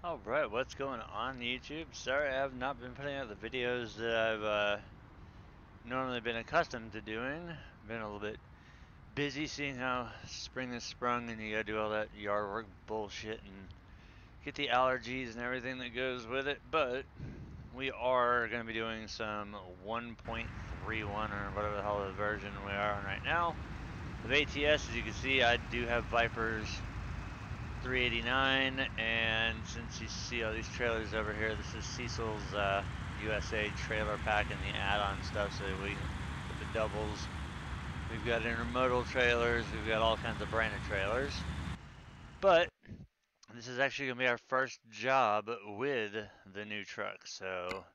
Alright, what's going on YouTube? Sorry I have not been putting out the videos that I've normally been accustomed to doing. Been a little bit busy seeing how spring has sprung and you gotta do all that yard work bullshit and get the allergies and everything that goes with it, but we are going to be doing some 1.31 or whatever the hell the version we are on right now of ATS. As you can see, I do have Vipers 389, and since you see all these trailers over here, this is Cecil's USA trailer pack and the add-on stuff, so we put the doubles. We've got intermodal trailers, we've got all kinds of branded trailers. But this is actually going to be our first job with the new truck, so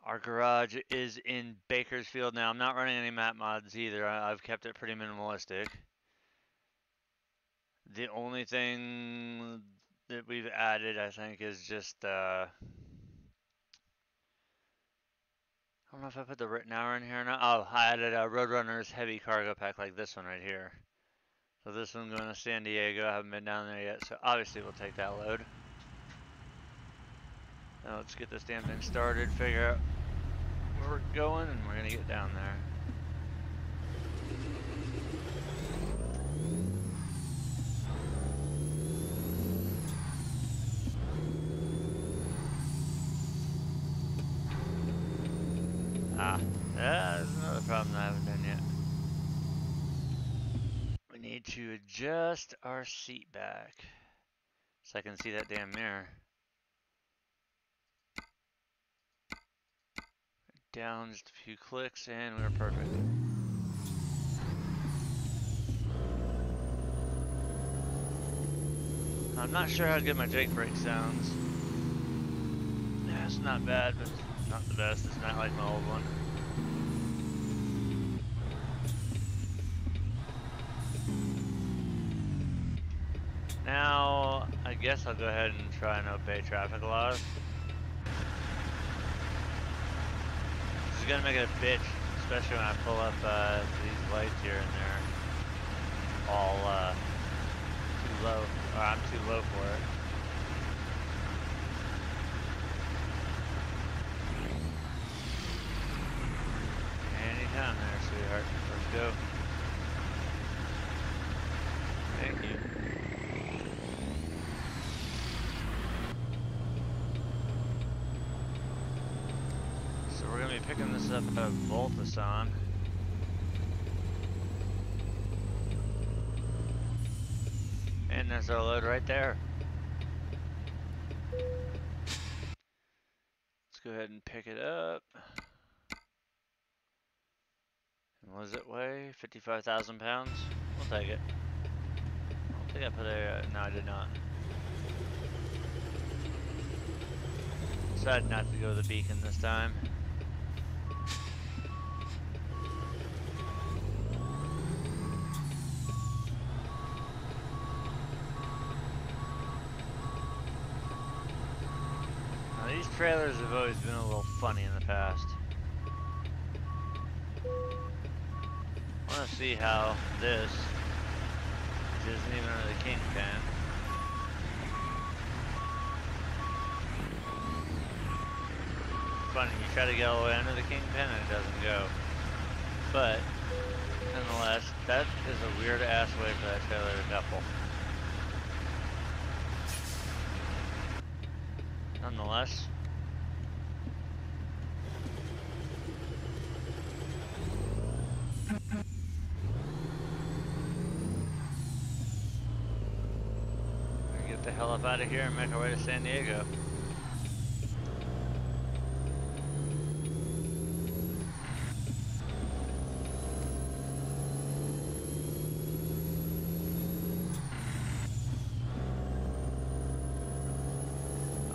our garage is in Bakersfield. Now, I'm not running any map mods either. I've kept it pretty minimalistic. The only thing that we've added, I think, is just, I don't know if I put the written hour in here or not. Oh, I added a Roadrunner's heavy cargo pack like this one right here. So this one's going to San Diego. I haven't been down there yet, so obviously we'll take that load. Now let's get this damn thing started, figure out where we're going, and we're going to get down there. There's another problem that I haven't done yet. We need to adjust our seat back so I can see that damn mirror. Down just a few clicks and we're perfect. I'm not sure how good my Jake brake sounds. Yeah, it's not bad, but not the best. It's not like my old one. Now, I guess I'll go ahead and try and obey traffic laws. This is gonna make it a bitch, especially when I pull up these lights here and they're all too low, or I'm too low for it. Anytime there, sweetheart. Let's go. Thank you. So we're going to be picking this up at Voltason. And there's our load right there. Let's go ahead and pick it up. And what does it weigh? 55,000 pounds? We'll take it. I don't think I put a, no I did not. Decided not to go to the beacon this time. Now these trailers have always been a little funny in the past. I want to see how this, which isn't even under the Kingpin, funny, you try to get all the way under the Kingpin and it doesn't go. But, nonetheless, that is a weird ass way for that trailer to couple. Nonetheless. Get the hell up out of here and make our way to San Diego.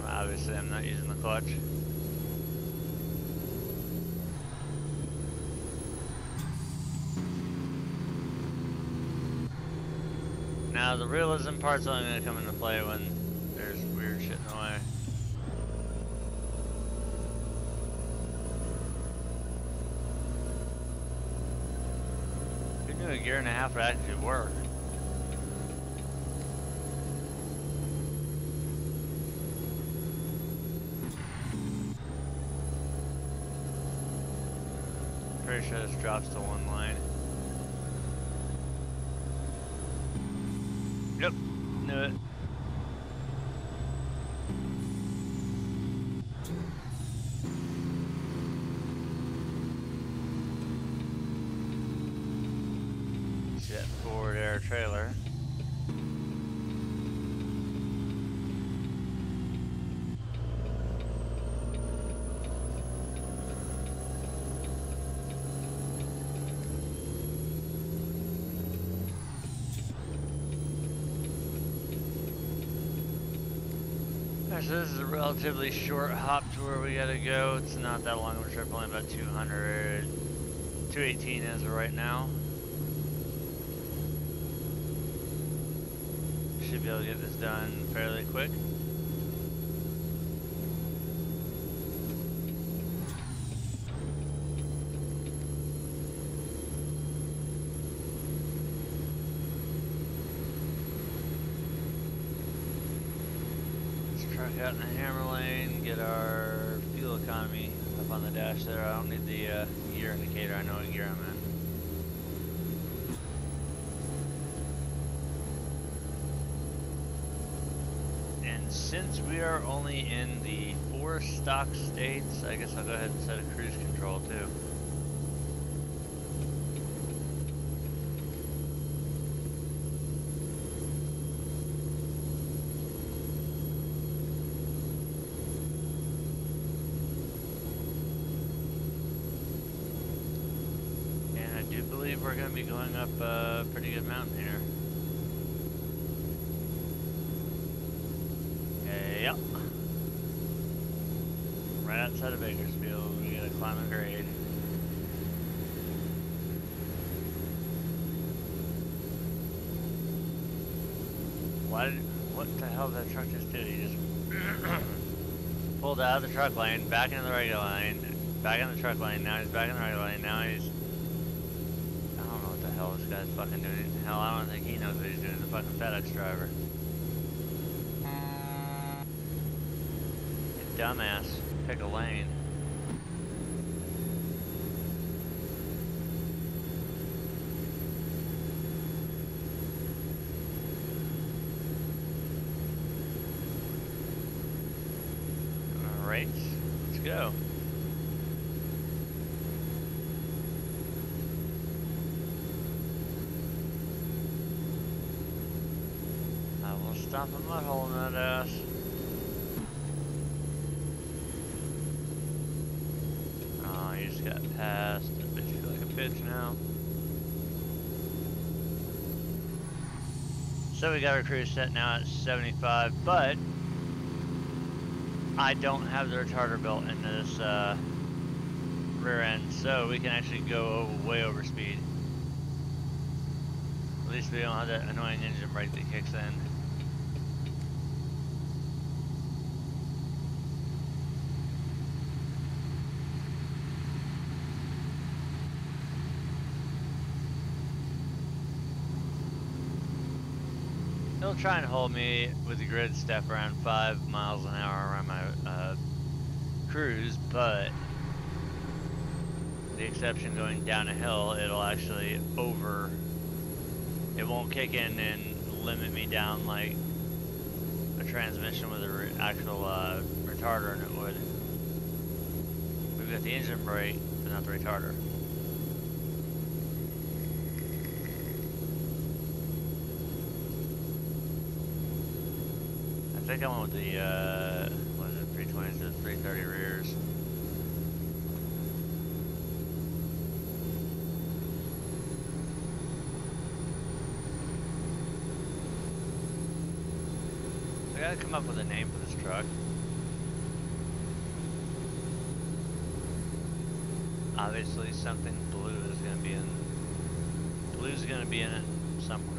Obviously, I'm not using the clutch. Now, the realism part's only going to come into play when there's weird shit in the way. Who knew a gear and a half would actually work? pretty sure this drops to one line. Yep, knew it. See that forward air trailer. So this is a relatively short hop to where we gotta go. It's not that long of a trip, only about 200, 218 as of right now. Should be able to get this done fairly quick. Truck out in the hammer lane, get our fuel economy up on the dash there. I don't need the gear indicator, I know what gear I'm in. And since we are only in the 4 stock states, I guess I'll go ahead and set a cruise control too. We're going to be going up a pretty good mountain here. Yep. Right outside of Bakersfield, we gotta climb a grade. What the hell did that truck just do? He just pulled out of the truck lane, back into the regular lane, back in the truck lane, now he's back in the regular lane, now he's... hell this guy's fucking doing? Hell, I don't think he knows what he's doing. The fucking FedEx driver. You dumbass. Pick a lane. Alright, let's go. Stop a mud hole in that ass. Oh, you just got passed. I bet you feel like a bitch now. So we got our cruise set now at 75, but I don't have the retarder built into this rear end, so we can actually go way over speed. At least we don't have that annoying engine brake that kicks in. He'll try and hold me with the grid step around 5 miles an hour around my cruise, but the exception going down a hill, it'll actually it won't kick in and limit me down like a transmission with an actual retarder in it would. We've got the engine brake, but not the retarder. I think I went with the, what is it, 320s to 330 rears. I gotta come up with a name for this truck. Obviously something blue is gonna be in, blue's gonna be in it somewhere.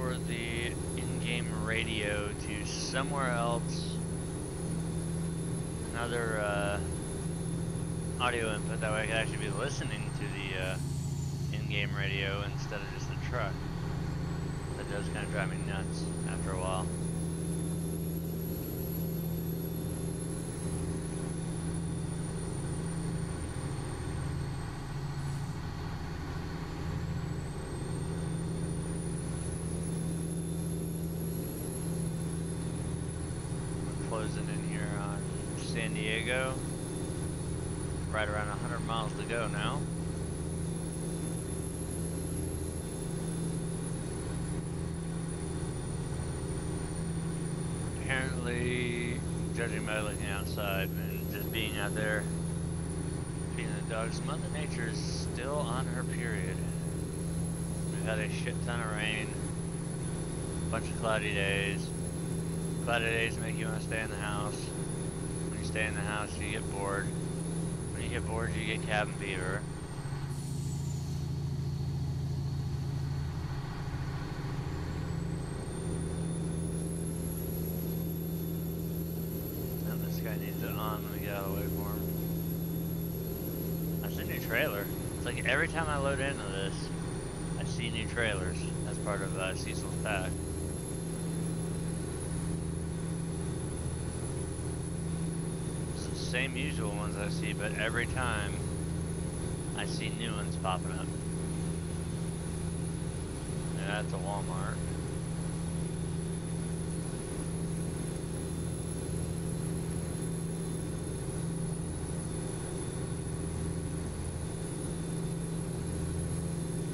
for the in-game radio to somewhere else. Another audio input, that way I could actually be listening to the in-game radio instead of just the truck. That does kind of drive me nuts after a while. Closing in here on San Diego. Right around 100 miles to go now. Apparently, judging by looking outside and just being out there feeding the dogs, Mother Nature is still on her period. We've had a shit ton of rain, a bunch of cloudy days. Cloudy days make you want to stay in the house. When you stay in the house, you get bored. When you get bored, you get cabin fever. Now this guy needs it on. Let me get out of the way for him. That's a new trailer. It's like every time I load into this, I see new trailers as part of Cecil's pack. Same usual ones I see, but every time I see new ones popping up. And that's a Walmart.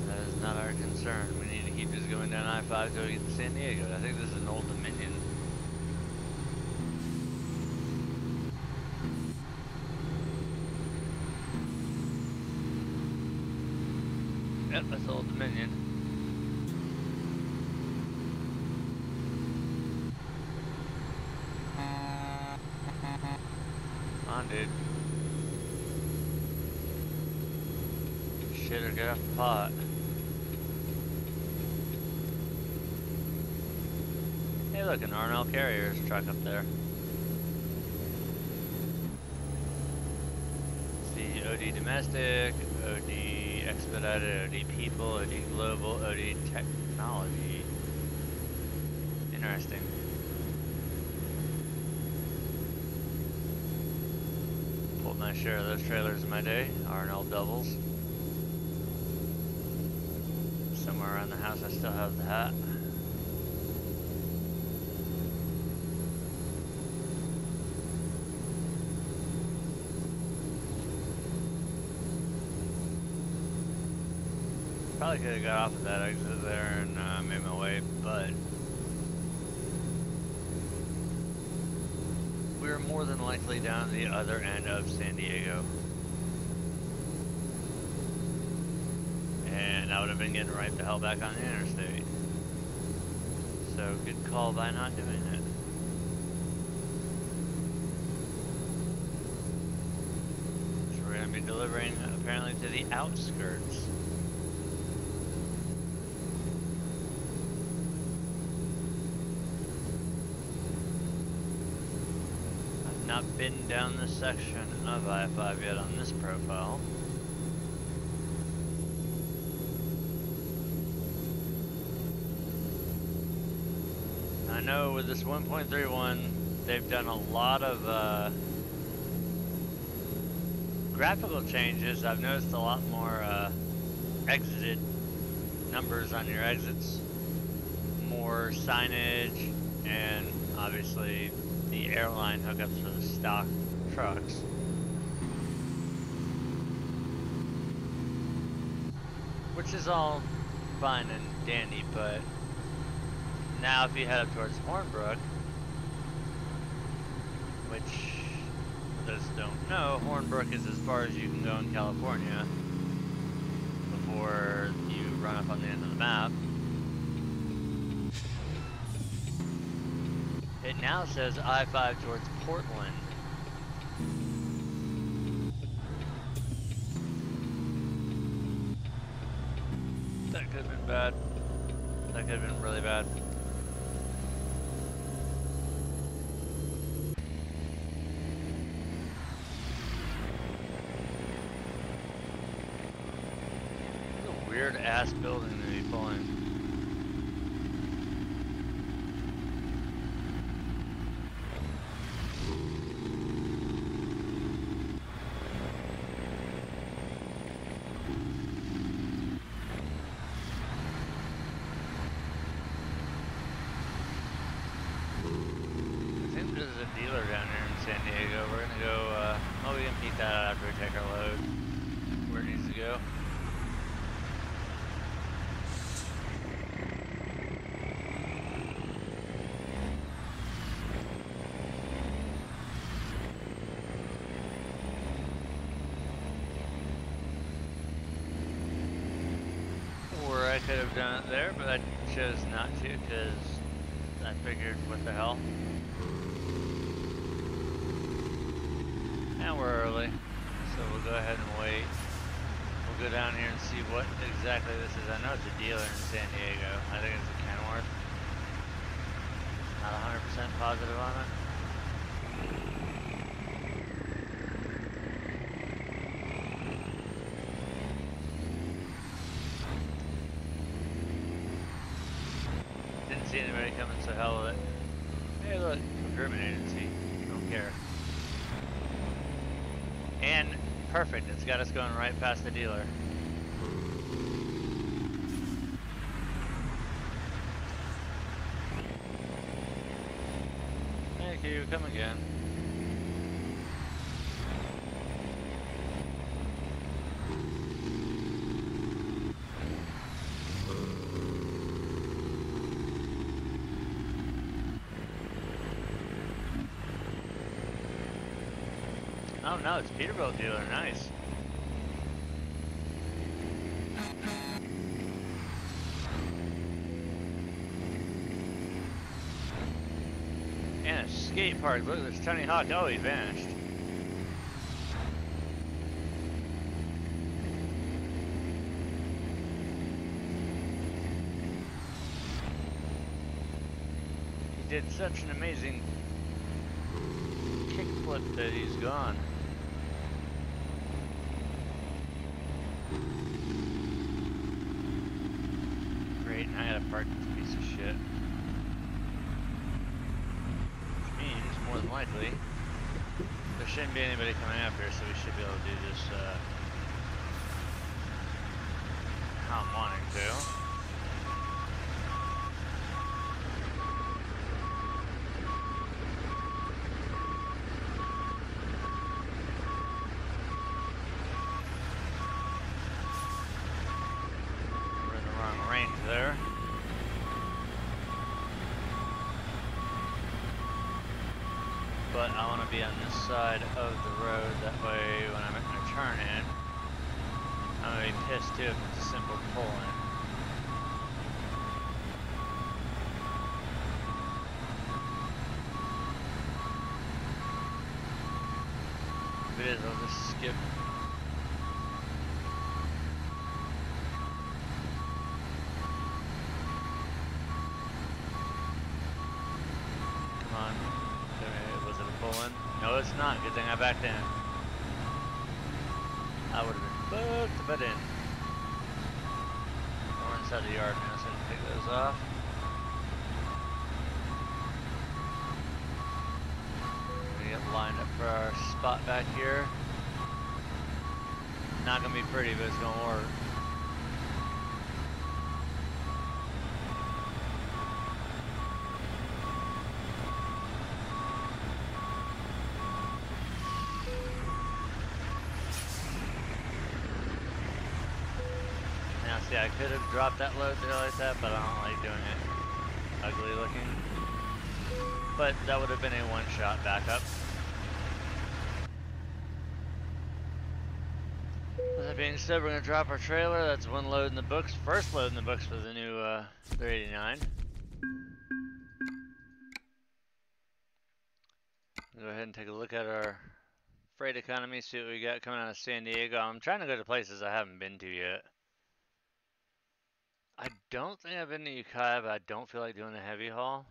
That is not our concern. We need to keep just going down I-5 till we get to San Diego. I think this is an Old Dominion. Yep, that's Old Dominion. Come on, dude. Shit, or get off the pot. Hey, look, an Arnell Carrier's truck up there. See, OD Domestic, OD Expedited, OD People, OD Global, OD Technology. Interesting. Pulled my share of those trailers in my day. R&L doubles. Somewhere around the house I still have the hat. Probably could have got off of that exit there and made my way, but we were more than likely down the other end of San Diego. And I would have been getting right the hell back on the interstate. So good call by not doing it. So we're going to be delivering apparently to the outskirts. Not been down this section of I-5 yet on this profile. I know with this 1.31 they've done a lot of graphical changes. I've noticed a lot more exited numbers on your exits, more signage, and obviously the airline hookups for the stock trucks. Which is all fine and dandy, but now if you head up towards Hornbrook, which for those who don't know, Hornbrook is as far as you can go in California before you run up on the end of the map. It now says I-5 towards Portland. That could have been bad. That That could have been really bad. It's a weird ass building to be pulling. Dealer down here in San Diego. We're gonna go, well, we can peek that out after we take our load where it needs to go. Or I could have done it there, but I chose not to because I figured, what the hell. And we're early, so we'll go ahead and wait. We'll go down here and see what exactly this is. I know it's a dealer in San Diego. I think it's a Kenworth. Not 100% positive on it. Didn't see anybody coming, so hell with it. Hey look, procurement agency. Don't care. And perfect, it's got us going right past the dealer. Thank you, come again. Oh no, it's Peterbilt dealer, nice. And a skate park, look, there's Tony Hawk, oh he vanished. He did such an amazing kickflip that he's gone. Great, and I gotta park this piece of shit. Which means, more than likely, there shouldn't be anybody coming after us, so we should be able to do this, how I'm wanting to. There. But I want to be on this side of the road, that way when I'm going to turn in, I'm going to be pissed too if it's a simple pull-in. If it is, I'll just skip. No, it's not. Good thing I backed in. I would have been booked, but in. We're inside the yard now, so I can take those off. We get lined up for our spot back here. Not gonna be pretty, but it's gonna work. See, I could have dropped that load there like that, but I don't like doing it ugly looking. But that would have been a one-shot backup. With that being said, we're going to drop our trailer. That's one load in the books. First load in the books for the new 389. Go ahead and take a look at our freight economy, see what we got coming out of San Diego. I'm trying to go to places I haven't been to yet. I don't think I've been to Ukiah, but I don't feel like doing a heavy haul.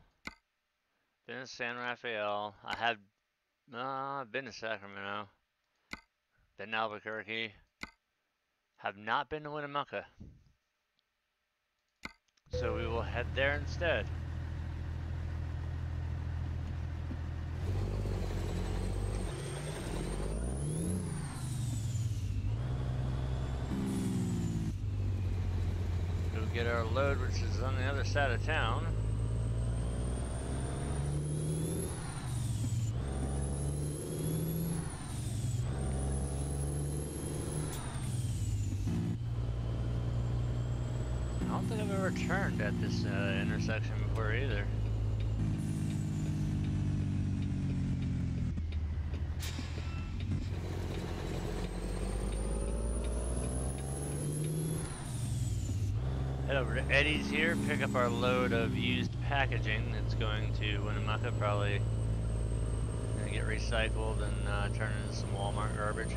Been to San Rafael. I have been to Sacramento. Been to Albuquerque. Have not been to Winnemucca. So we will head there instead. We'll get our load, which is on the other side of town. I don't think I've ever turned at this intersection before either. Head over to Eddie's here, pick up our load of used packaging that's going to Winnemucca, probably gonna get recycled and turn into some Walmart garbage.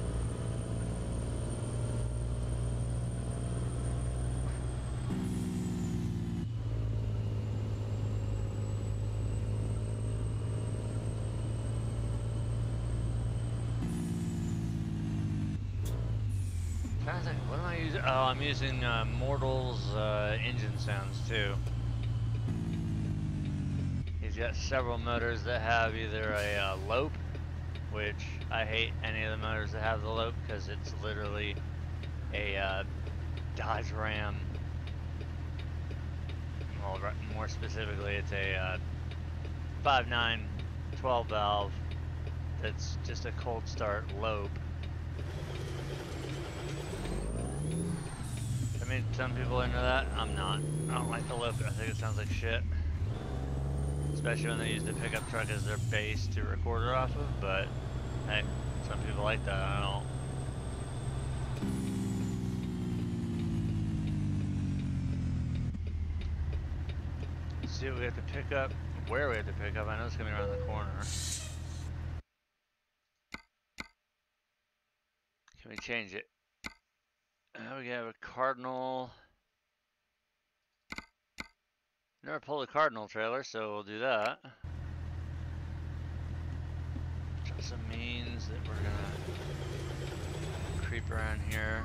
What am I using? Oh, I'm using Mortal's engine sounds too. He's got several motors that have either a lope, which I hate any of the motors that have the lope because it's literally a Dodge Ram. Well, more specifically, it's a 5.9 12 valve that's just a cold start lope. I mean, some people are into that. I'm not. I don't like the loop. I think it sounds like shit. Especially when they use the pickup truck as their base to record it off of, but hey, some people like that. I don't. Let's see what we have to pick up, where we have to pick up. I know it's gonna be around the corner. Can we change it? We have a Cardinal. Never pulled a Cardinal trailer, so we'll do that. Which also means that we're gonna creep around here.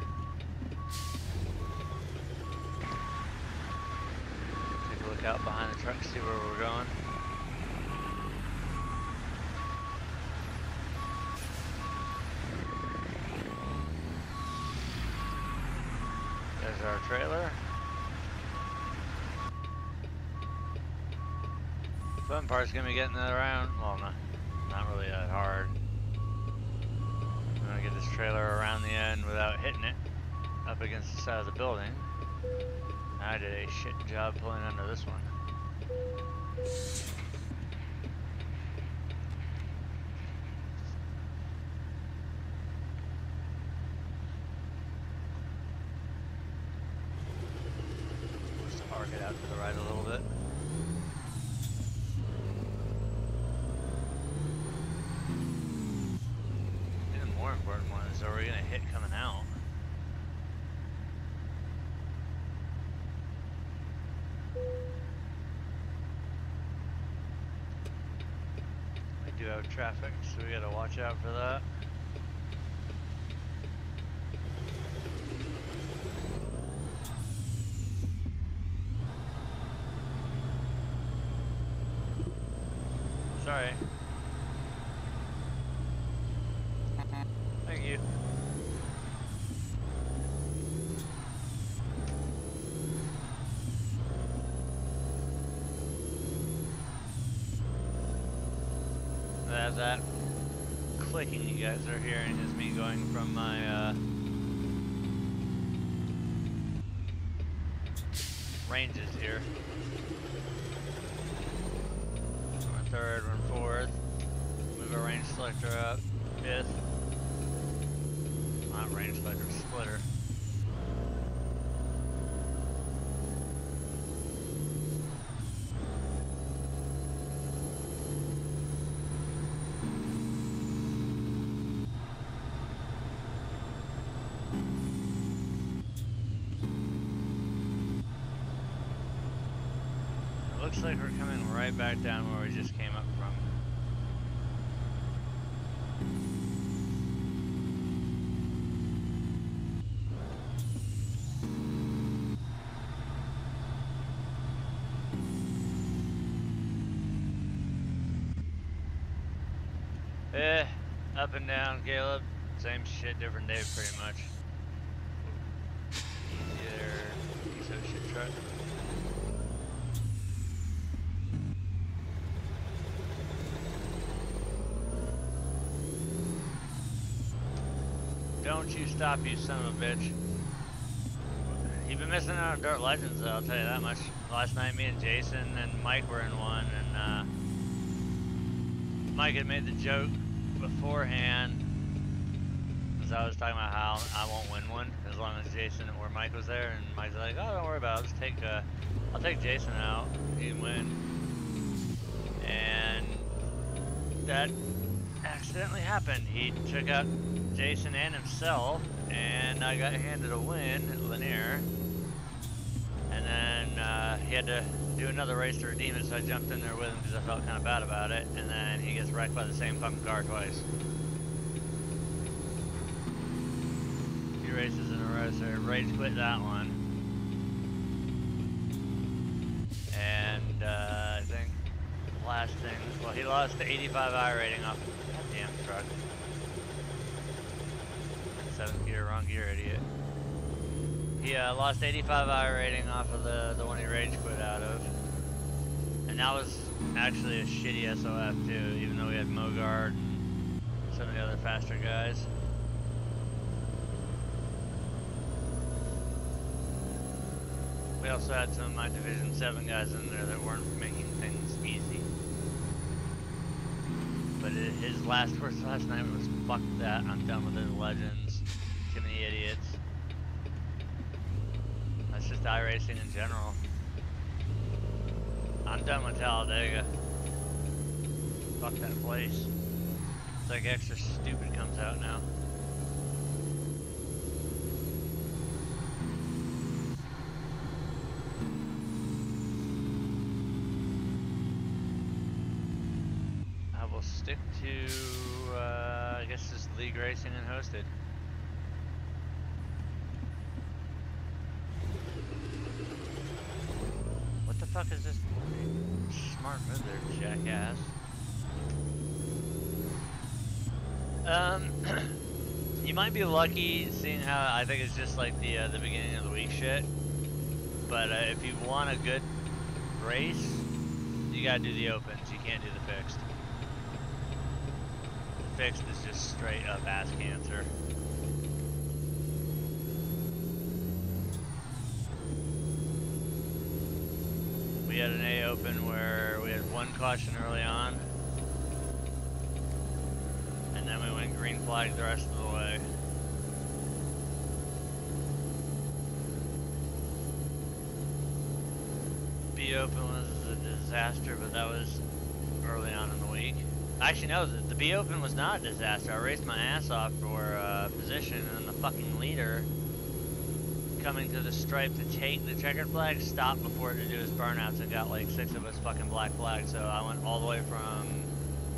Take a look out behind the truck, see where we're going. There's our trailer. Fun part's gonna be getting that around. Well, not really that hard. I'm gonna get this trailer around the end without hitting it up against the side of the building. I did a shit job pulling under this one. Arc it out to the right a little bit. And the more important one is, are we gonna hit coming out? We do have traffic, so we gotta watch out for that. Sorry. Thank you. That clicking you guys are hearing is me going from my ranges here. One third, one fourth. Move our range selector up. Fifth. Not range selector, splitter. like we're coming right back down where we just came up from. Up and down, Caleb. Same shit, different day, pretty much. Easy there, piece of shit truck. Don't you stop, you son of a bitch. You've been missing out on Dirt Legends, though, I'll tell you that much. Last night, me and Jason and Mike were in one, and Mike had made the joke beforehand, because I was talking about how I won't win one as long as Jason or Mike was there, and Mike's like, "Oh, don't worry about it. I'll take Jason out. He can win." And that accidentally happened. He took out Jason and himself, and I got handed a win at Lanier. And then he had to do another race to redeem it, so I jumped in there with him because I felt kind of bad about it. And then he gets wrecked by the same fucking car twice. 2 races in a row, so I rage quit that one. And I think the last thing, well, he lost the 85 I rating off that damn truck. 7th gear, wrong gear, idiot. He lost 85 I rating off of the one he rage quit out of. And that was actually a shitty SOF too, even though we had Mogard and some of the other faster guys. We also had some of my Division 7 guys in there that weren't making things easy. But his last words last night was, "Fuck that, I'm done with the Legends. Too many idiots." That's just iRacing in general. I'm done with Talladega. Fuck that place. It's like Extra Stupid comes out now. I will stick to, I guess just League Racing and Hosted. What the fuck is this? Smart move there, jackass. You might be lucky seeing how I think it's just like the beginning of the week shit. But if you want a good race, you gotta do the opens. You can't do the fixed. The fixed is just straight up ass cancer. We had an A open where we had 1 caution early on, and then we went green flag the rest of the way. B open was a disaster, but that was early on in the week. Actually, no, the B open was not a disaster. I raced my ass off for position, and then the fucking leader coming to the stripe to take the checkered flag stopped before it to do his burnouts and got like 6 of us fucking black flags. So I went all the way from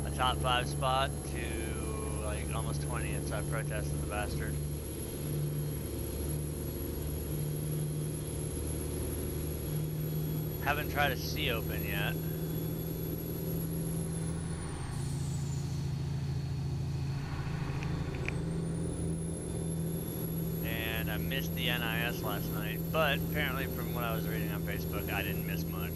a top 5 spot to like almost 20th, so I protested the bastard. Haven't tried a C open yet. I missed the NIS last night, but apparently from what I was reading on Facebook, I didn't miss much.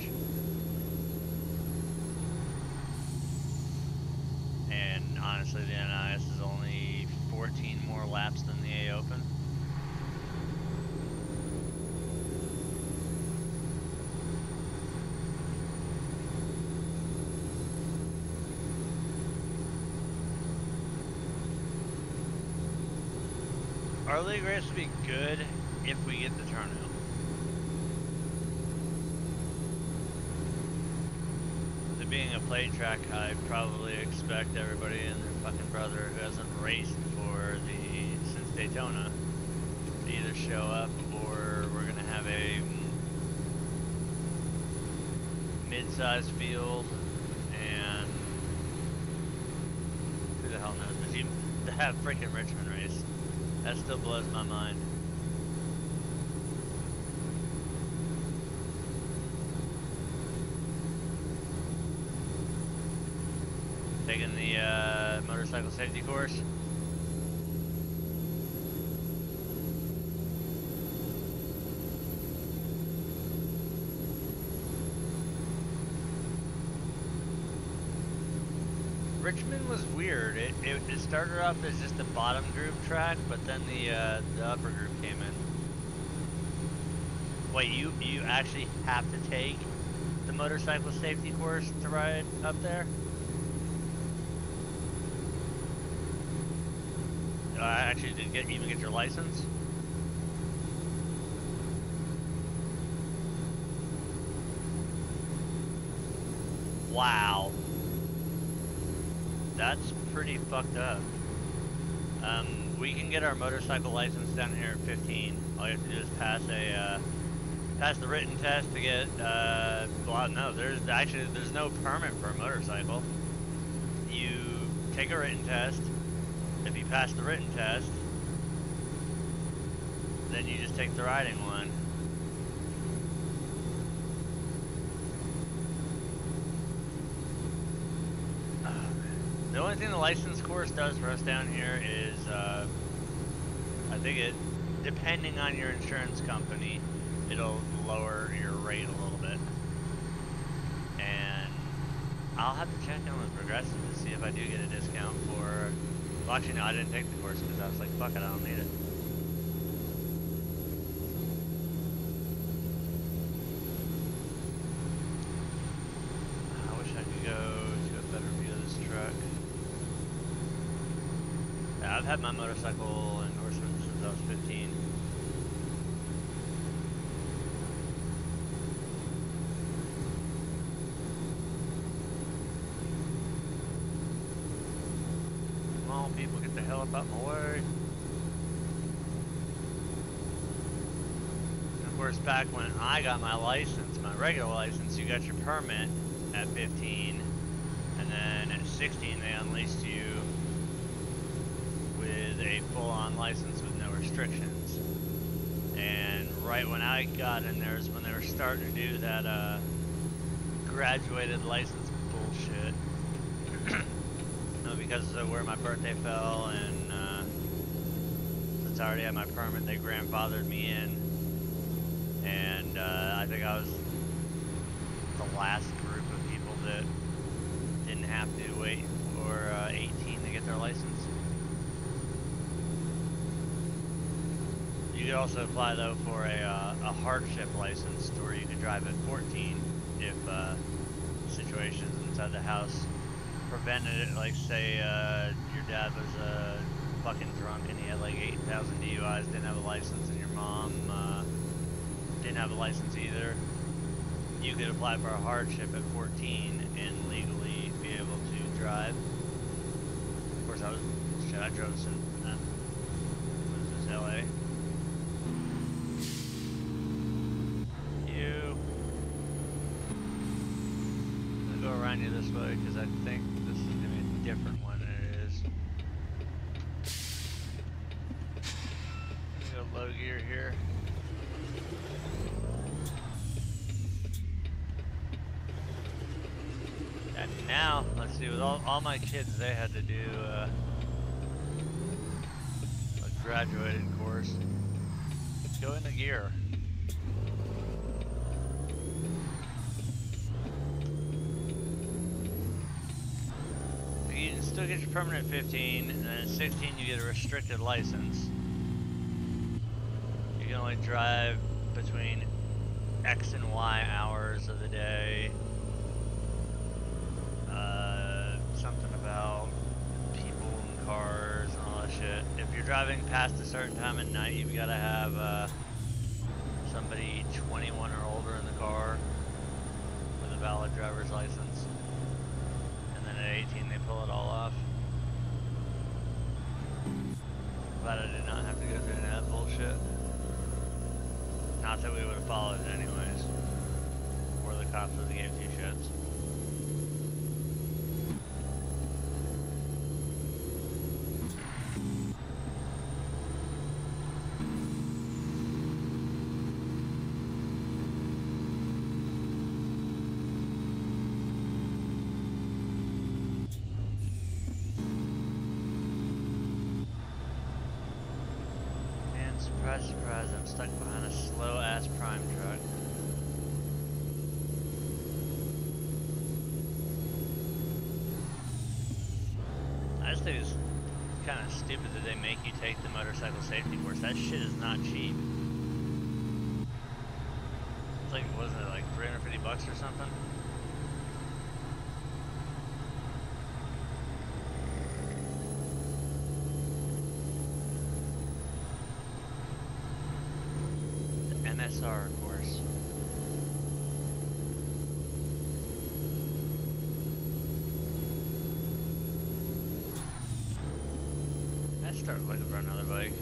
And honestly, the NIS is only 14 more laps than the A Open. Our league race would be good if we get the turnout. With it being a plate track, I probably expect everybody and their fucking brother who hasn't raced since Daytona to either show up, or we're gonna have a mid-sized field, and who the hell knows? But you have freaking Richmond race. That still blows my mind. Taking the motorcycle safety course. Richmond was weird. It started off as just a bottom group track, but then the upper group came in. Wait, you actually have to take the motorcycle safety course to ride up there? Actually, did even get your license? Wow. That's pretty fucked up. We can get our motorcycle license down here at 15. All you have to do is pass the written test to get, well, no, there's no permit for a motorcycle. You take a written test. If you pass the written test, then you just take the riding one. The only thing the license course does for us down here is, I think depending on your insurance company, it'll lower your rate a little bit. And I'll have to check in with Progressive to see if I do get a discount for, well, actually no, I didn't take the course because I was like, fuck it, I don't need it. I wish I could go to a better view of this truck. Yeah, I've had my motorcycle endorsement since I was 15. Come on, people, get the hell up out my way. And of course, back when I got my license, my regular license, you got your permit at 15, and then at 16 they unleashed you with a full-on license with no restrictions. And right when I got in there is when they were starting to do that graduated license bullshit. Because of where my birthday fell, and since I already had my permit, they grandfathered me in. And I think I was the last group of people that didn't have to wait for 18 to get their license. You could also apply though for a hardship license, where you could drive at 14 if situations inside the house prevented it. Like say your dad was fucking drunk and he had like 8,000 DUIs, didn't have a license, and your mom didn't have a license either. You could apply for a hardship at 14 and legally be able to drive. Of course, I drove this in, what is this, LA? I'm gonna go around you this way because I think this is gonna be a different one than it is. Go low gear here. And now, let's see, with all my kids, they had to do a graduated course. Let's go into gear. You can still get your permanent 15, and then at 16 you get a restricted license. You can only drive between X and Y hours of the day. Something about people and cars and all that shit. If you're driving past a certain time at night, you've got to have somebody 21 or older in the car with a valid driver's license. And then at 18 they pull it all off. Glad I did not have to go through any of that bullshit. Not that we would have followed it anyways. Or the tops of the game 2 sheds. Surprise, surprise, I'm stuck behind a slow-ass prime truck. I just think it's kind of stupid that they make you take the motorcycle safety course. That shit is not cheap. It's like, wasn't it like 350 bucks or something? NSR course. I start looking for another bike.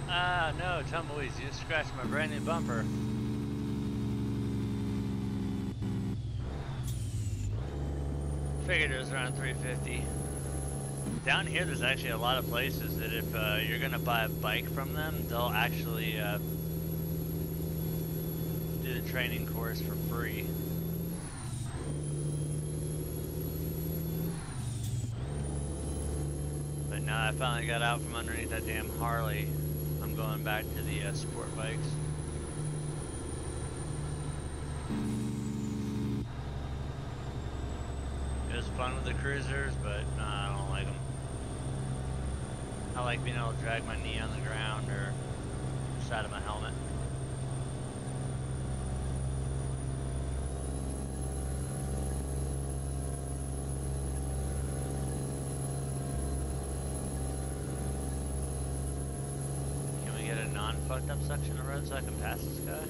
Ah, no, tumbleweeds, you just scratched my brand new bumper. Figured it was around 350. Down here, there's actually a lot of places that if you're gonna buy a bike from them, they'll actually do the training course for free. But now I finally got out from underneath that damn Harley, I'm going back to the sport bikes. It was fun with the cruisers, but nah, I don't like them. I like being able to drag my knee on the ground or the side of my helmet. Can we get a non-fucked up section of road so I can pass this guy?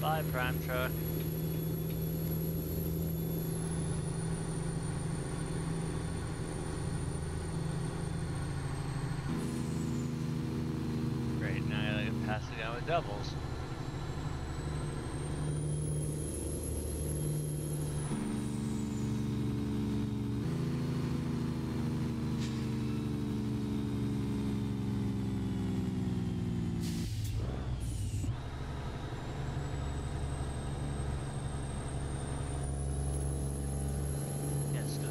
Bye, prime truck. Great, now I gotta get past the guy with doubles.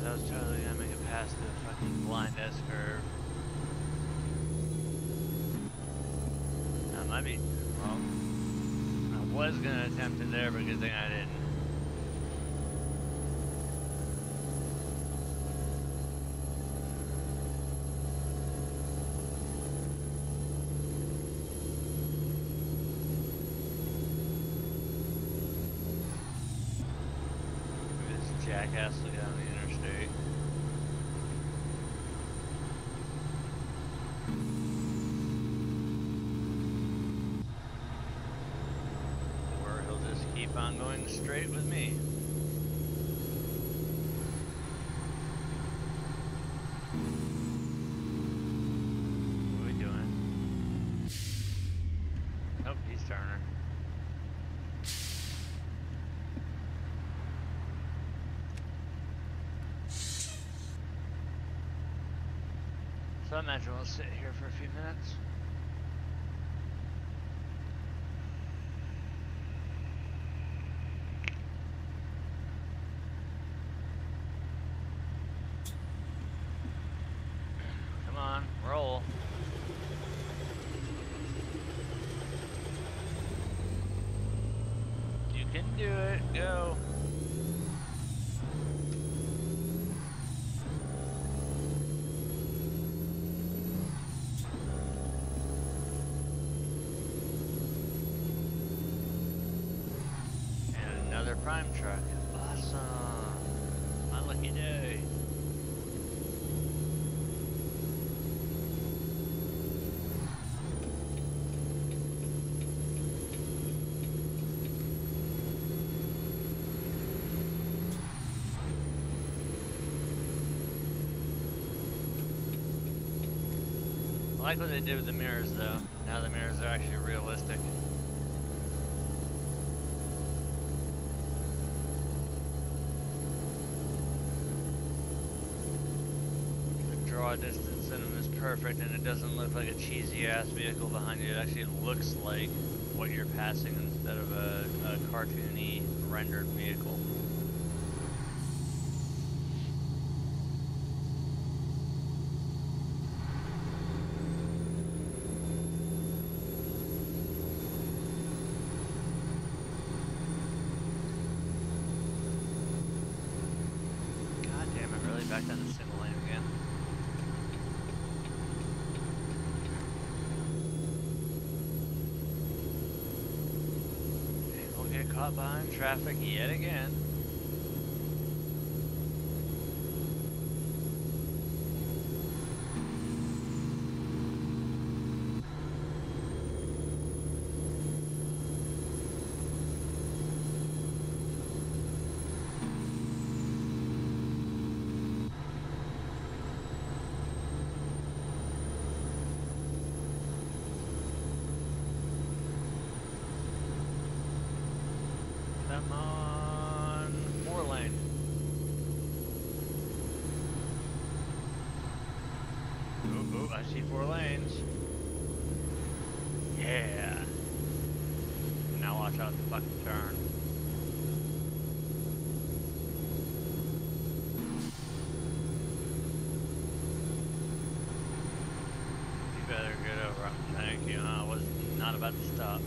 I was totally gonna make it past the fucking blind S-curve. I might be, well, I was gonna attempt it there, but good thing I didn't. Look at this jackass looking on the interstate. Or he'll just keep on going straight with me. What are we doing? Nope, he's turning. So I imagine we'll sit here for a few minutes. Come on, roll. You can do it, go. Prime truck. Awesome. My lucky day. like what they did with the mirrors though. Now the mirrors are actually realistic. The draw distance in them is perfect, and it doesn't look like a cheesy ass vehicle behind you. It actually looks like what you're passing instead of a cartoony rendered vehicle. Back down the single lane again. And we'll get caught behind traffic yet again. Come on, 4 lane. Ooh, I see 4 lanes. Yeah. Now watch out the fucking turn. You better get over. Thank you. I was not about to stop.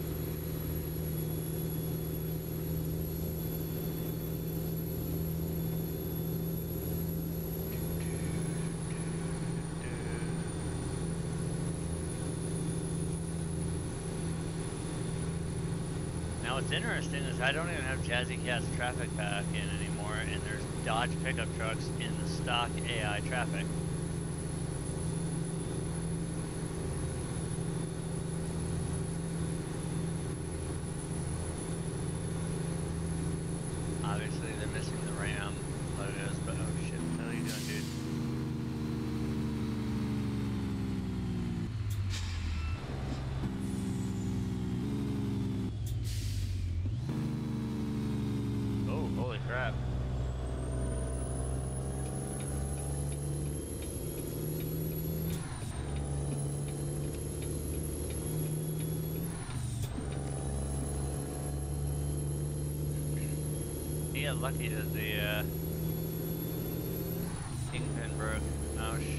Now what's interesting is I don't even have Jazzy Cat's traffic pack in anymore, and there's Dodge pickup trucks in the stock AI traffic. Obviously they're missing the Ram, what it is, but oh shit, what are you doing, dude? Holy crap. He got lucky that the kingpin broke. Oh shit.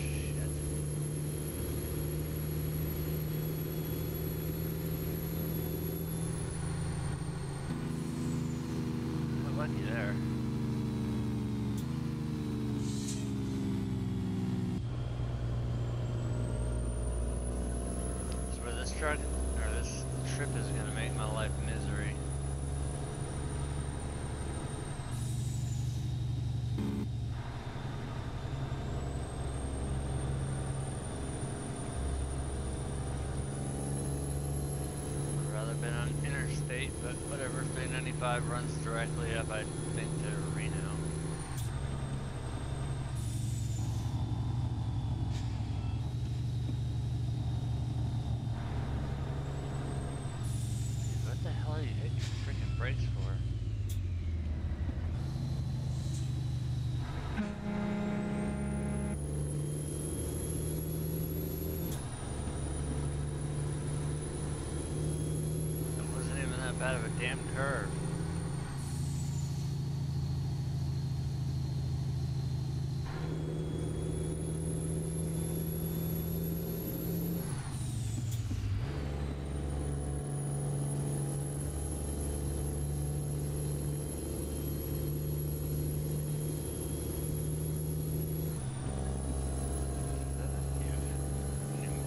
Lucky there. So where this truck, or this trip is gonna make my life misery. I'd rather been on interstate, but whatever, 395 runs directly up, I think, to Reno. Dude, what the hell are you hitting your freaking brakes for? It wasn't even that bad of a damn curve.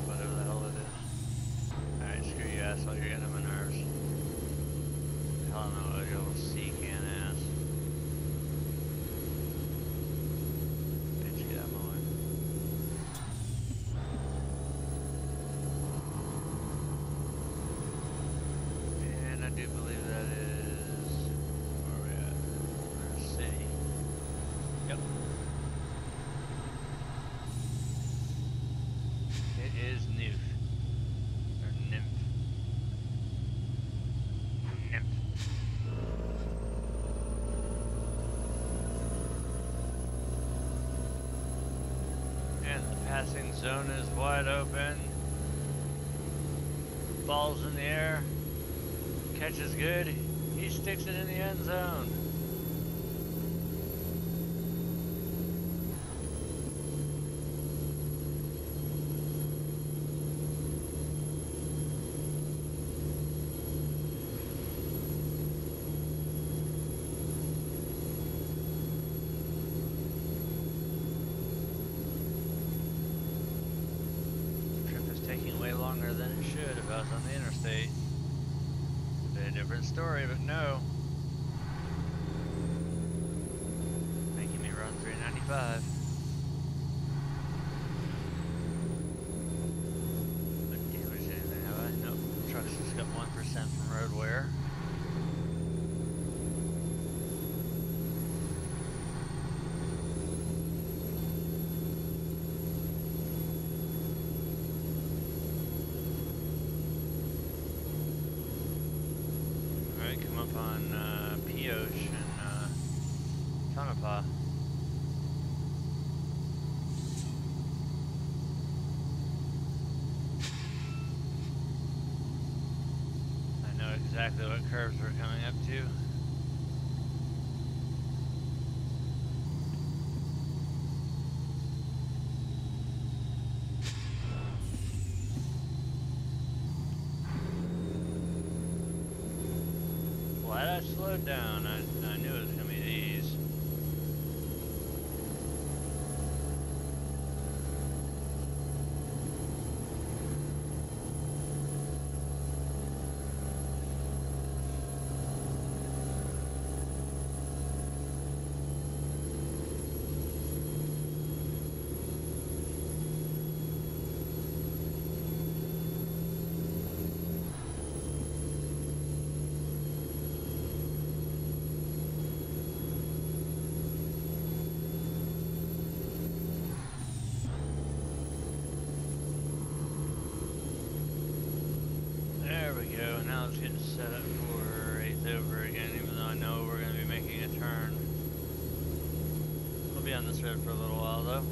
Whatever the hell it is. Alright, screw you, asshole, you're getting on my nerves. Hell no, your little C-can ass. Bitch, get out of my way. And I do believe that is... where are we at? We're in a city. Yep. It is new. Passing zone is wide open. Ball's in the air. Catch is good. He sticks it in the end zone. Longer than it should if I was on the interstate. A different story, but no. Making me run 395. Didn't damage anything, have I? Nope. Truck's just got 1% from road wear. Come up on Pioche and Tonopah. I know exactly what curves we're coming up to. Glad I slowed down. I knew it was going to be these. Now it's getting set up for 8th over again, even though I know we're going to be making a turn. We'll be on this road for a little while though.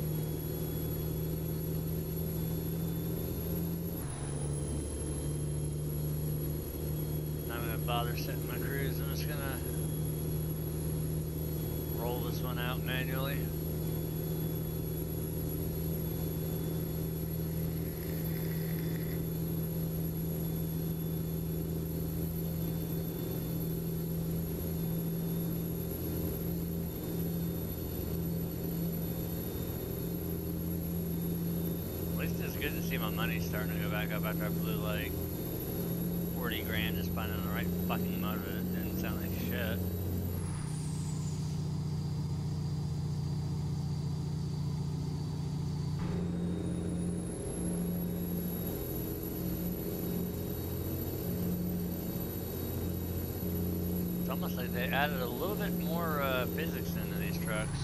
Not going to bother setting my cruise. I'm just going to roll this one out manually. It's good to see my money starting to go back up after I blew like 40 grand just finding the right fucking motor that didn't sound like shit. It's almost like they added a little bit more physics into these trucks.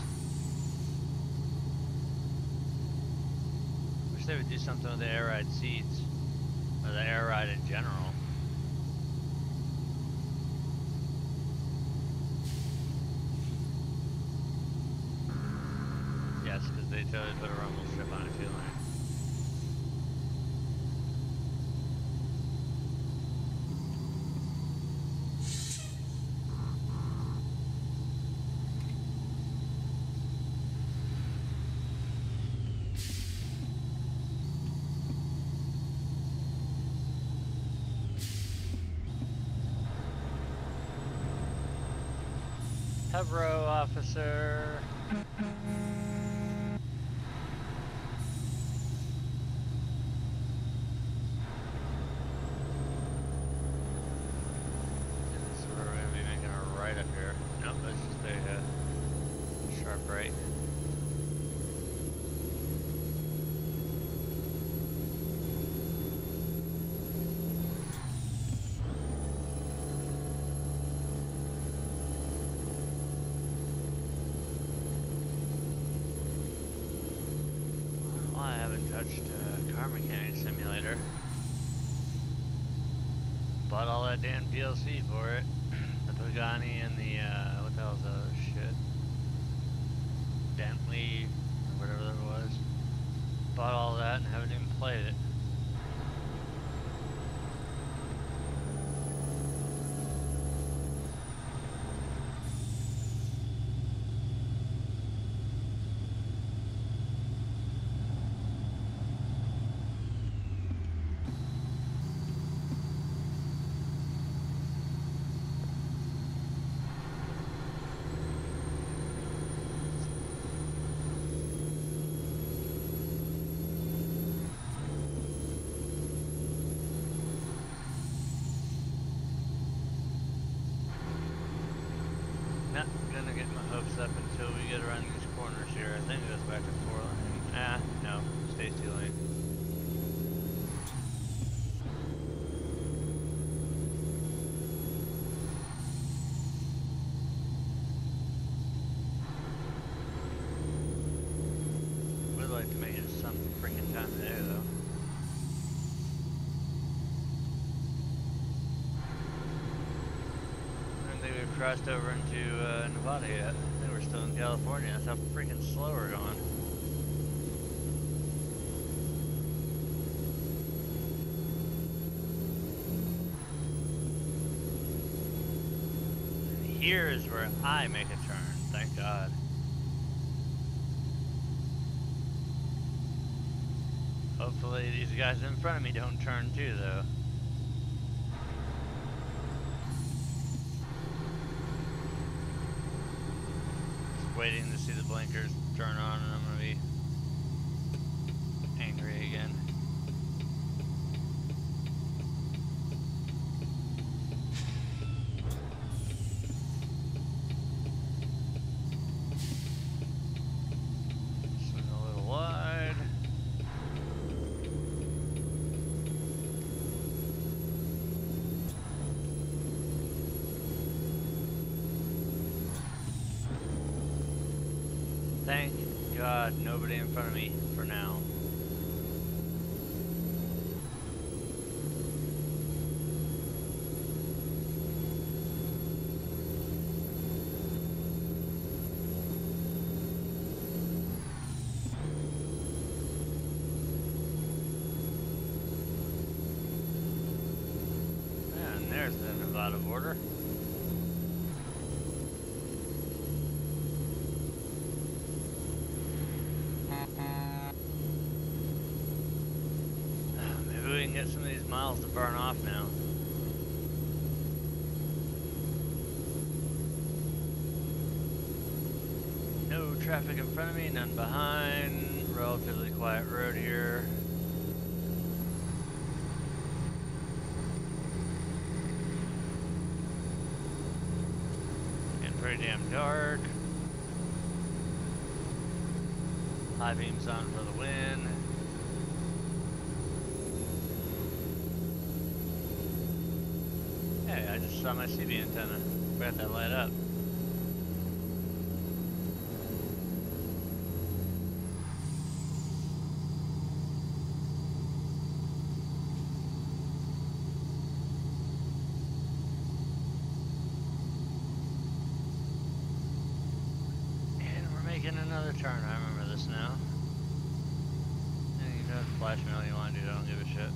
They would do something with the air ride seats, or the air ride in general. Yes, because they totally put a rumble strip on it too, like. Hebro officer. So we're going to be making a right up here. Nope, that's just a sharp right. Car Mechanic Simulator. Bought all that damn DLC for it. The Pagani and the, what the hell is that other shit? Bentley, or whatever that was. Bought and haven't even played it. Not gonna get my hopes up until we get around these corners here. I think it goes back to 4 lane. Ah, no, stays 2 lane. Would like to make it some freaking time today though. We've crossed over into Nevada yet. I think we're still in California. That's how freaking slow we're going. And here is where I make a turn, thank God. Hopefully these guys in front of me don't turn too though. Waiting to see the blinkers turn on and I'm gonna be angry again. Swing a little wide. Thank God nobody in front of me for now. And there's the Nevada border. 'Some of these miles to burn off now. No traffic in front of me, none behind. Relatively quiet road here. And pretty damn dark. High beams on for the win. Hey, I just saw my CB antenna. Got that light up. And we're making another turn. I remember this now. And you can flash me all you want to do. I don't give a shit.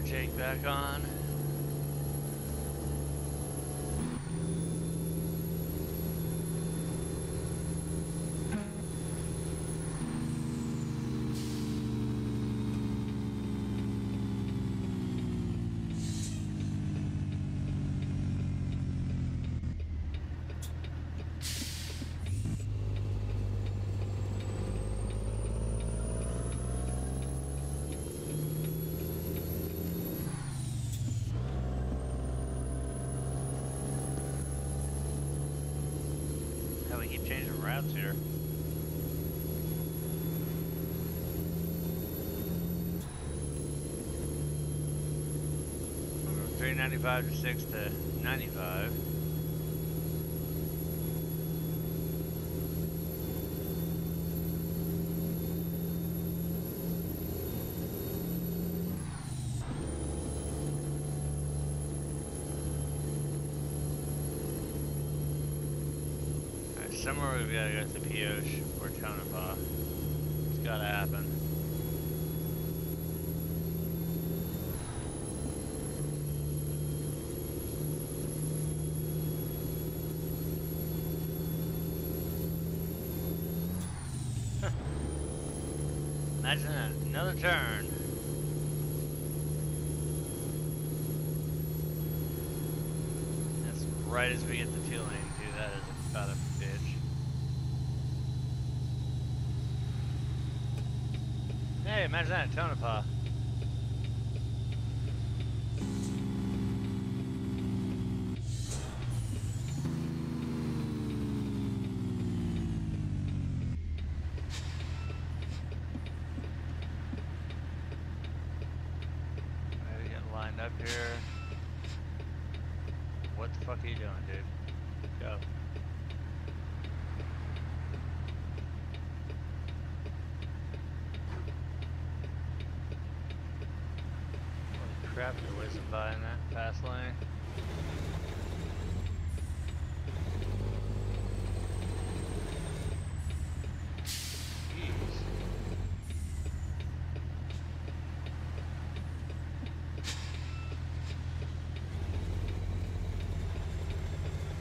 Jake back on. We keep changing routes here. From 395 to 6 to 95. somewhere we've got to go to Pioche or Tonopah. It's got to happen. Imagine that. Another turn. That's right as we get the fuel lane, too. That is about a bitch. Hey, imagine that. Tonopah. Up here. What the fuck are you doing, dude? Go. Holy crap, you're whizzing by in that fast lane.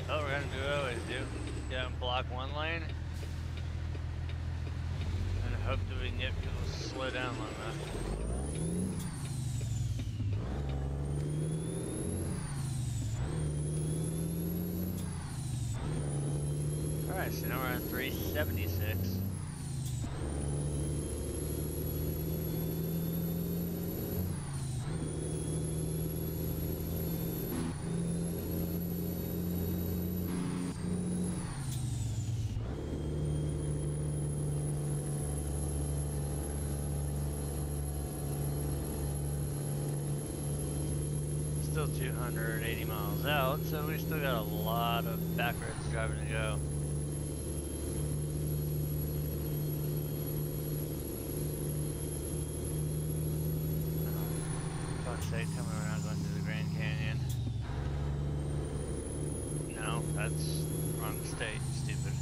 Oh, we're gonna do what we always do. Get out and block one lane. And hope that we can get people to slow down long enough. Alright, so now we're on 376. Still 280 miles out, so we still got a lot of back roads driving to go. Fuck's sake, tell me we're not going through the Grand Canyon. No, that's wrong state, stupid.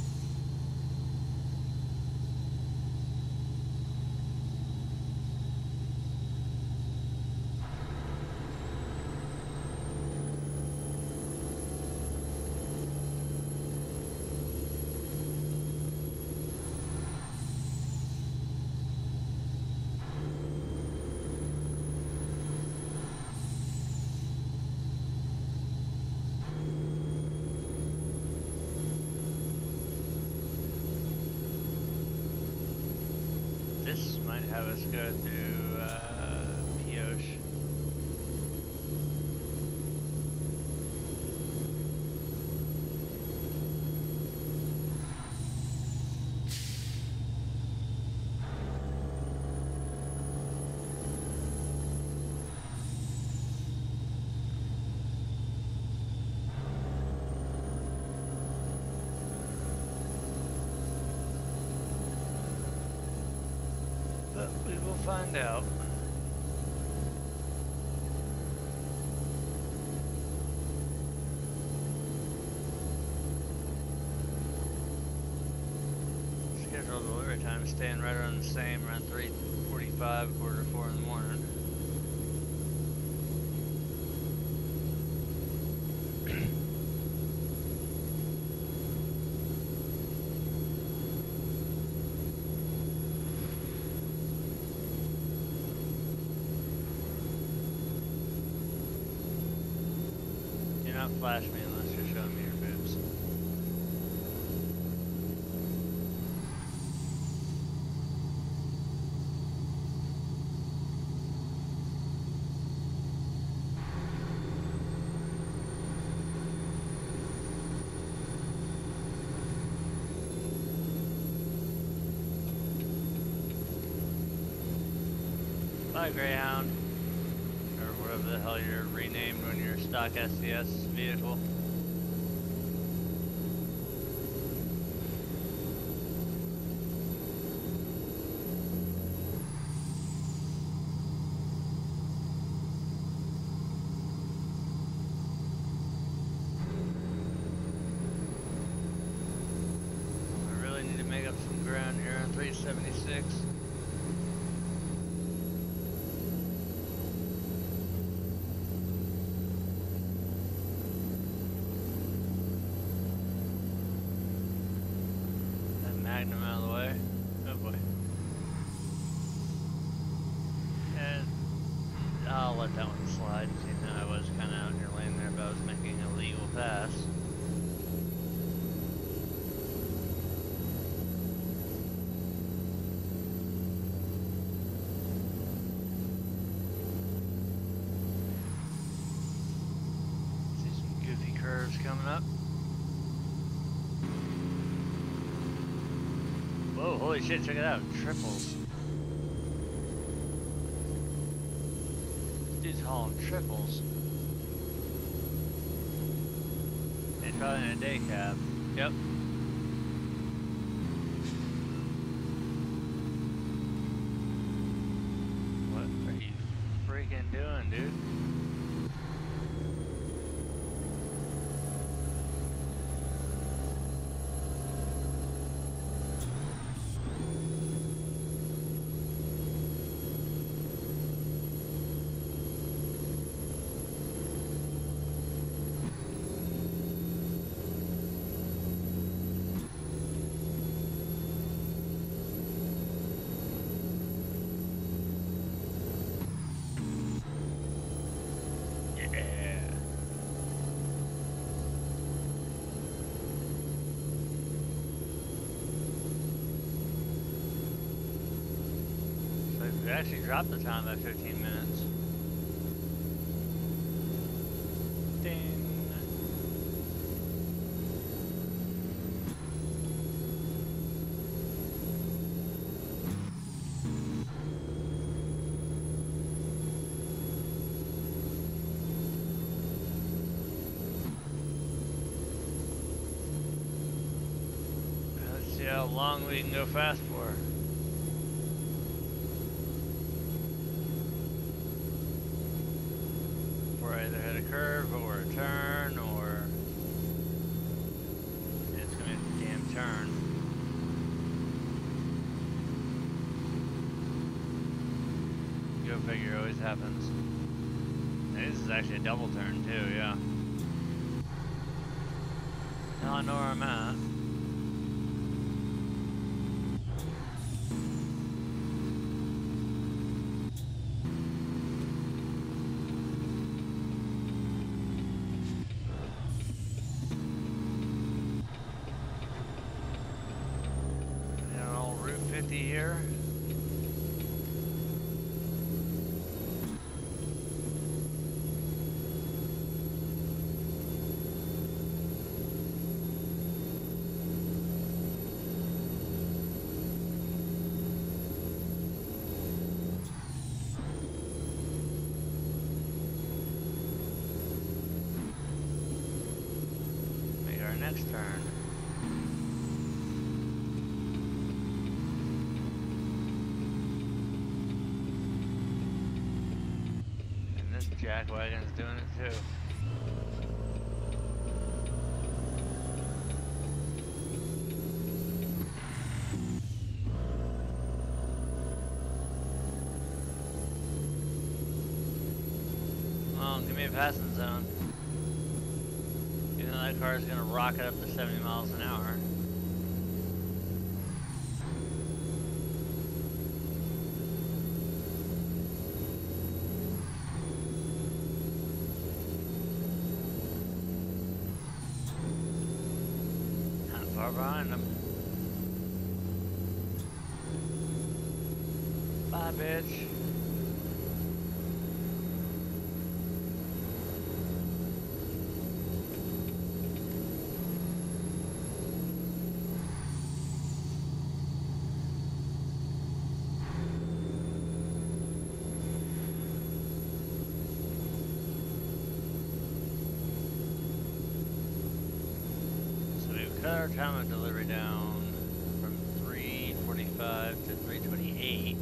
This might have us go through Pioche. But we will find out. Scheduled delivery time is staying right around the same, around 3:45, 3:45 in the morning. Do not flash me unless you're showing me your boobs. Bye, Greyhound. Or whatever the hell you're renamed when you're a stock SCS vehicle. 376. That Magnum out of the way. Oh boy. And I'll let that one slide, seeing that I was kind of out in your lane there, but I was making a legal pass. Coming up. Whoa, holy shit, check it out. Triples. This dude's hauling triples. He's probably in a day cab. Yep. What are you freaking doing, dude? We actually dropped the time by 15 minutes. Ding. Let's see how long we can go fast for. Either hit a curve or a turn, or it's gonna be a damn turn. Go figure, always happens. And this is actually a double turn too, yeah. Now I know where I'm at. Here. Make our next turn. Jackwagon's doing it too. Well, give me a passing zone. Even though that car is going to rocket up to 70 miles an hour. Far behind them. Bye, bitch. Cut our time of delivery down from 3:45 to 3:28.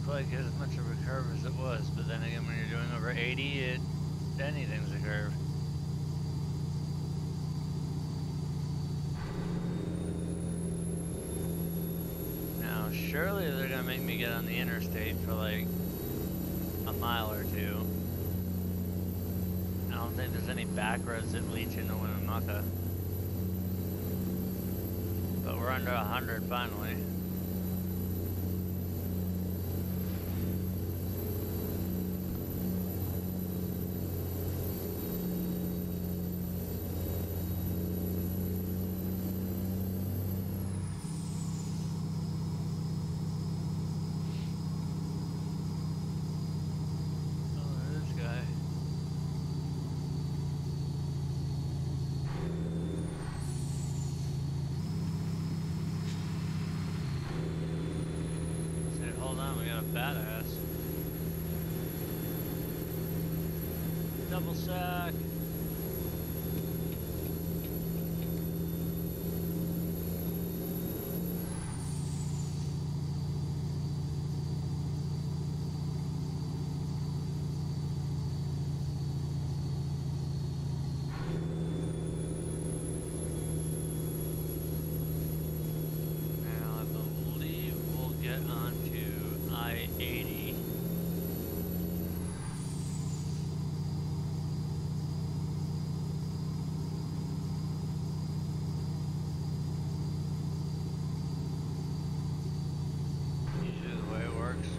like as much of a curve as it was, but then again, when you're doing over 80, anything's a curve. Now, surely they're gonna make me get on the interstate for like a mile or two. I don't think there's any back roads that lead into Winnemucca. But we're under 100 finally. Badass. Double sack. Now I believe we'll get onto I-80. Usually the way it works.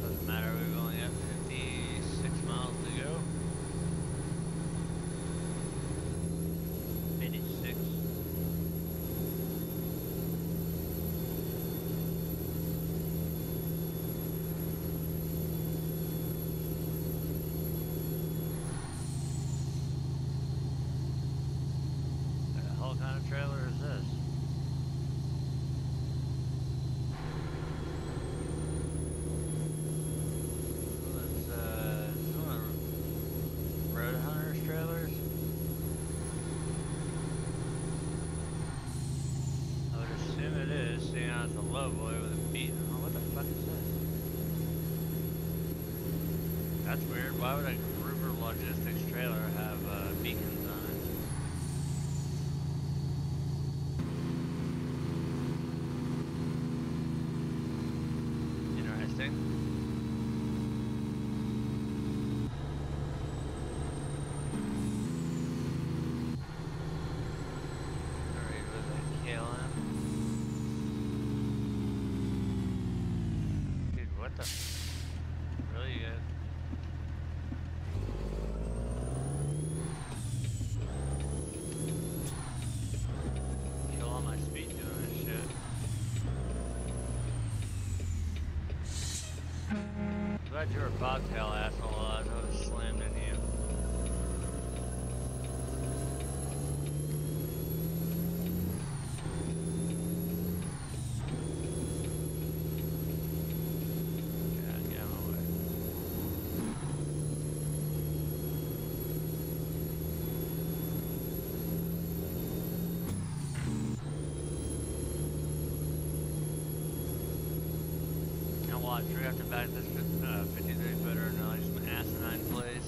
Doesn't matter, we've only got 56 miles to go. 86. What the hell kind of trailer is this? Road Hunters trailers? I would assume it is, seeing how it's a low boy with a beat. Oh, what the fuck is this? That's weird. Why would a Gruber Logistics trailer have beacons on it? Interesting. What the? Really good. Kill all my speed doing this shit. Glad you're a bobtail asshole, I would have slammed into you. Watch, we're gonna have to back this 53 footer into like some asinine plays.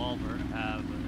revolver have